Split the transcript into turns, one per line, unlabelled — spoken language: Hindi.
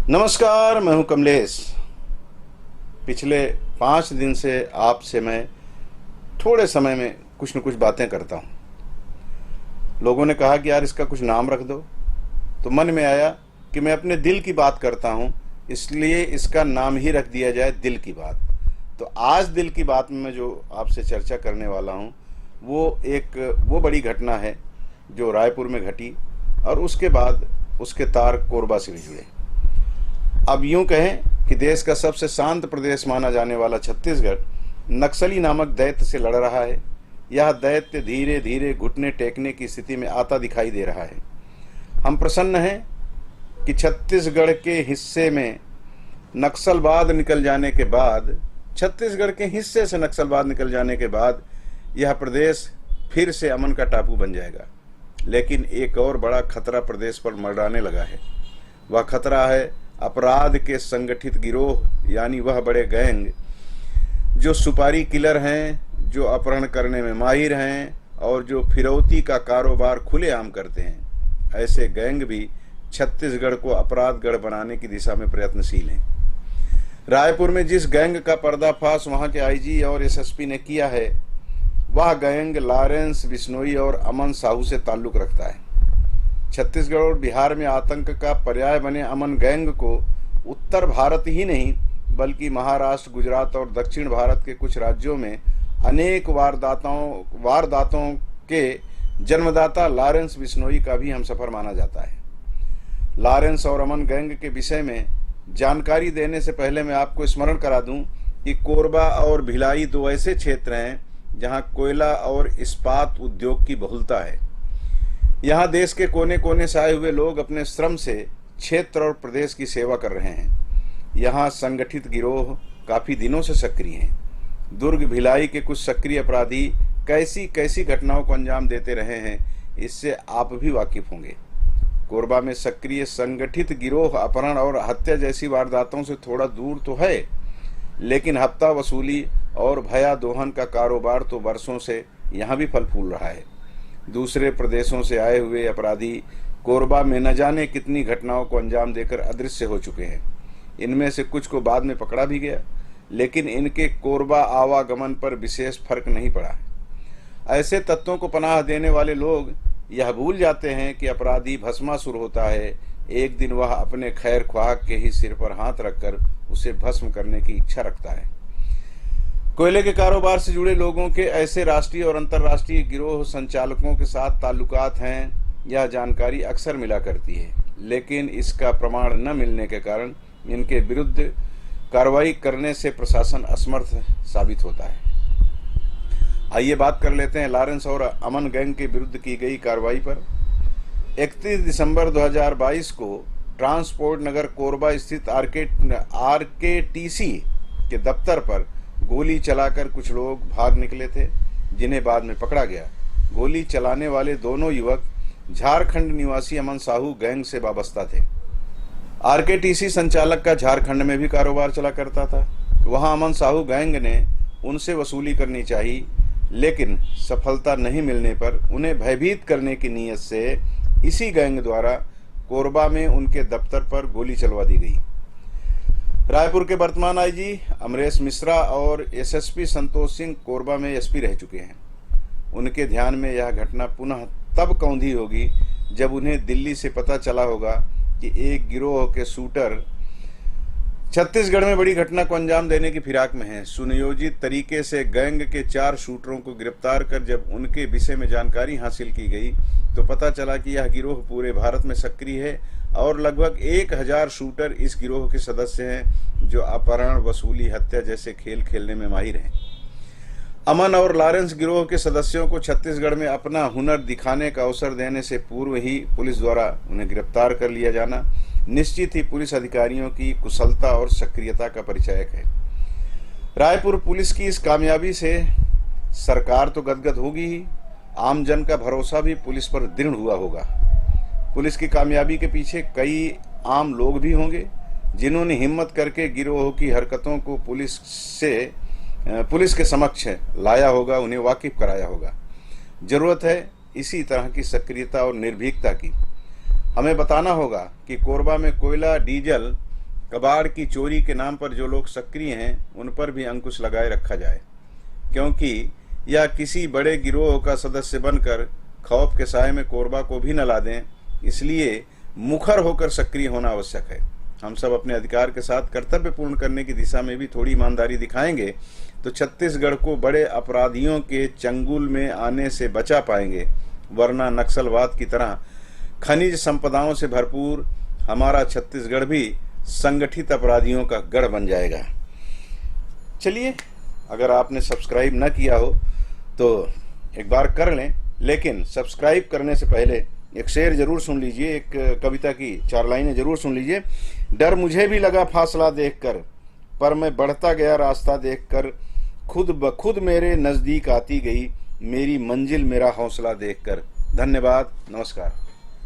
नमस्कार, मैं हूं कमलेश। पिछले 5 दिन से आपसे मैं थोड़े समय में कुछ न कुछ बातें करता हूं। लोगों ने कहा कि यार इसका कुछ नाम रख दो, तो मन में आया कि मैं अपने दिल की बात करता हूं, इसलिए इसका नाम ही रख दिया जाए दिल की बात। तो आज दिल की बात में मैं जो आपसे चर्चा करने वाला हूं वो बड़ी घटना है जो रायपुर में घटी और उसके बाद उसके तार कोरबा से भी जुड़े। अब यूं कहें कि देश का सबसे शांत प्रदेश माना जाने वाला छत्तीसगढ़ नक्सली नामक दैत्य से लड़ रहा है। यह दैत्य धीरे धीरे घुटने टेकने की स्थिति में आता दिखाई दे रहा है। हम प्रसन्न हैं कि छत्तीसगढ़ के हिस्से में नक्सलवाद निकल जाने के बाद छत्तीसगढ़ के हिस्से से नक्सलवाद निकल जाने के बाद यह प्रदेश फिर से अमन का टापू बन जाएगा। लेकिन एक और बड़ा खतरा प्रदेश पर मंडराने लगा है। वह खतरा है अपराध के संगठित गिरोह, यानी वह बड़े गैंग जो सुपारी किलर हैं, जो अपहरण करने में माहिर हैं और जो फिरौती का कारोबार खुलेआम करते हैं। ऐसे गैंग भी छत्तीसगढ़ को अपराधगढ़ बनाने की दिशा में प्रयत्नशील हैं। रायपुर में जिस गैंग का पर्दाफाश वहां के आईजी और एसएसपी ने किया है, वह गैंग लॉरेंस बिश्नोई और अमन साहू से ताल्लुक रखता है। छत्तीसगढ़ और बिहार में आतंक का पर्याय बने अमन गैंग को उत्तर भारत ही नहीं बल्कि महाराष्ट्र, गुजरात और दक्षिण भारत के कुछ राज्यों में अनेक वारदातों के जन्मदाता लॉरेंस बिश्नोई का भी हमसफर माना जाता है। लॉरेंस और अमन गैंग के विषय में जानकारी देने से पहले मैं आपको स्मरण करा दूं कि कोरबा और भिलाई दो ऐसे क्षेत्र हैं जहां कोयला और इस्पात उद्योग की बहुलता है। यहाँ देश के कोने कोने से आए हुए लोग अपने श्रम से क्षेत्र और प्रदेश की सेवा कर रहे हैं। यहाँ संगठित गिरोह काफी दिनों से सक्रिय हैं। दुर्ग भिलाई के कुछ सक्रिय अपराधी कैसी कैसी घटनाओं को अंजाम देते रहे हैं, इससे आप भी वाकिफ होंगे। कोरबा में सक्रिय संगठित गिरोह अपहरण और हत्या जैसी वारदातों से थोड़ा दूर तो है, लेकिन हफ्ता वसूली और भया दोहन का कारोबार तो वर्षों से यहाँ भी फल फूल रहा है। दूसरे प्रदेशों से आए हुए अपराधी कोरबा में न जाने कितनी घटनाओं को अंजाम देकर अदृश्य हो चुके हैं। इनमें से कुछ को बाद में पकड़ा भी गया, लेकिन इनके कोरबा आवागमन पर विशेष फर्क नहीं पड़ा है। ऐसे तत्वों को पनाह देने वाले लोग यह भूल जाते हैं कि अपराधी भस्मासुर होता है। एक दिन वह अपने खैर ख्वाह के ही सिर पर हाथ रखकर उसे भस्म करने की इच्छा रखता है। कोयले के कारोबार से जुड़े लोगों के ऐसे राष्ट्रीय और अंतर्राष्ट्रीय गिरोह संचालकों के साथ ताल्लुकात हैं, यह जानकारी अक्सर मिला करती है, लेकिन इसका प्रमाण न मिलने के कारण इनके विरुद्ध कार्रवाई करने से प्रशासन असमर्थ साबित होता है। आइए बात कर लेते हैं लॉरेंस और अमन गैंग के विरुद्ध की गई कार्रवाई पर। 31 दिसंबर 2022 को ट्रांसपोर्ट नगर कोरबा स्थित आरकेटीसी के दफ्तर पर गोली चलाकर कुछ लोग भाग निकले थे, जिन्हें बाद में पकड़ा गया। गोली चलाने वाले दोनों युवक झारखंड निवासी अमन साहू गैंग से वाबस्ता थे। आरकेटीसी संचालक का झारखंड में भी कारोबार चला करता था। वहां अमन साहू गैंग ने उनसे वसूली करनी चाहिए, लेकिन सफलता नहीं मिलने पर उन्हें भयभीत करने की नीयत से इसी गैंग द्वारा कोरबा में उनके दफ्तर पर गोली चलवा दी गई। रायपुर के वर्तमान आईजी अमरेश मिश्रा और एसएसपी संतोष सिंह कोरबा में एसपी रह चुके हैं। उनके ध्यान में यह घटना पुनः तब कौंधी होगी जब उन्हें दिल्ली से पता चला होगा कि एक गिरोह के शूटर छत्तीसगढ़ में बड़ी घटना को अंजाम देने की फिराक में हैं। सुनियोजित तरीके से गैंग के 4 शूटरों को गिरफ्तार कर जब उनके विषय में जानकारी हासिल की गई तो पता चला कि यह गिरोह पूरे भारत में सक्रिय है और लगभग 1000 शूटर इस गिरोह के सदस्य हैं जो अपहरण, वसूली, हत्या जैसे खेल खेलने में माहिर हैं। अमन और लॉरेंस गिरोह के सदस्यों को छत्तीसगढ़ में अपना हुनर दिखाने का अवसर देने से पूर्व ही पुलिस द्वारा उन्हें गिरफ्तार कर लिया जाना निश्चित ही पुलिस अधिकारियों की कुशलता और सक्रियता का परिचायक है। रायपुर पुलिस की इस कामयाबी से सरकार तो गदगद होगी ही, आम जन का भरोसा भी पुलिस पर दृढ़ हुआ होगा। पुलिस की कामयाबी के पीछे कई आम लोग भी होंगे जिन्होंने हिम्मत करके गिरोह की हरकतों को पुलिस के समक्ष लाया होगा, उन्हें वाकिफ कराया होगा। जरूरत है इसी तरह की सक्रियता और निर्भीकता की। हमें बताना होगा कि कोरबा में कोयला, डीजल कबाड़ की चोरी के नाम पर जो लोग सक्रिय हैं उन पर भी अंकुश लगाए रखा जाए, क्योंकि यह किसी बड़े गिरोह का सदस्य बनकर खौफ के साए में कोरबा को भी न ला दें। इसलिए मुखर होकर सक्रिय होना आवश्यक है। हम सब अपने अधिकार के साथ कर्तव्य पूर्ण करने की दिशा में भी थोड़ी ईमानदारी दिखाएंगे तो छत्तीसगढ़ को बड़े अपराधियों के चंगुल में आने से बचा पाएंगे, वरना नक्सलवाद की तरह खनिज संपदाओं से भरपूर हमारा छत्तीसगढ़ भी संगठित अपराधियों का गढ़ बन जाएगा। चलिए, अगर आपने सब्सक्राइब न किया हो तो एक बार कर लें, लेकिन सब्सक्राइब करने से पहले एक शेर जरूर सुन लीजिए, एक कविता की 4 लाइनें जरूर सुन लीजिए। डर मुझे भी लगा फासला देखकर, पर मैं बढ़ता गया रास्ता देखकर, खुद ब खुद मेरे नजदीक आती गई मेरी मंजिल मेरा हौसला देखकर। धन्यवाद, नमस्कार।